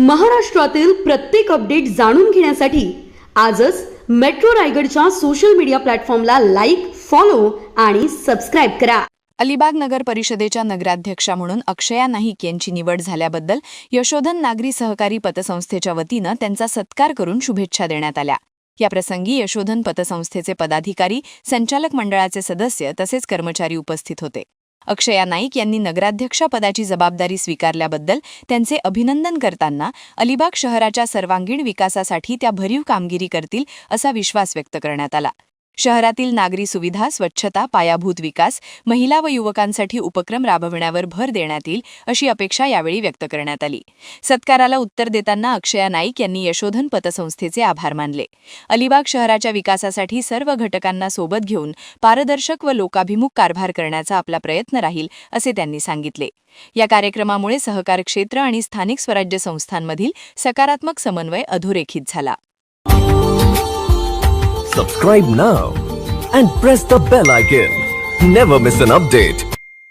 महाराष्ट्रातील प्रत्येक अपडेट जाणून घेण्यासाठी आजच मेट्रो रायगडच्या सोशल मीडिया प्लॅटफॉर्मला लाईक, फॉलो आणि सबस्क्राईब करा. अलिबाग नगर परिषदेच्या नगराध्यक्षा म्हणून अक्षया नाईक यांची निवड झाल्याबद्दल यशोधन नागरी सहकारी पतसंस्थेच्या वतीनं त्यांचा सत्कार करून शुभेच्छा देण्यात आल्या. या प्रसंगी यशोधन पतसंस्थेचे पदाधिकारी, संचालक मंडळाचे सदस्य तसेच कर्मचारी उपस्थित होते. अक्षया नाईक यांनी नगराध्यक्षा पदाची जबाबदारी स्वीकारल्याबद्दल त्यांचे अभिनंदन करताना अलिबाग शहराच्या सर्वांगीण विकासासाठी त्या भरीव कामगिरी करतील असा विश्वास व्यक्त करण्यात आला. शहरातील नागरी सुविधा, स्वच्छता, पायाभूत विकास, महिला व युवकांसाठी उपक्रम राबविण्यावर भर देण्यात येईल अशी अपेक्षा यावेळी व्यक्त करण्यात आली. सत्काराला उत्तर देताना अक्षया नाईक यांनी यशोधन पतसंस्थेचे आभार मानले. अलिबाग शहराच्या विकासासाठी सर्व घटकांना सोबत घेऊन पारदर्शक व लोकाभिमुख कारभार करण्याचा आपला प्रयत्न राहील असे त्यांनी सांगितले. या कार्यक्रमामुळे सहकार क्षेत्र आणि स्थानिक स्वराज्य संस्थांमधील सकारात्मक समन्वय अधोरेखित झाला. Subscribe now and press the bell icon. Never miss an update.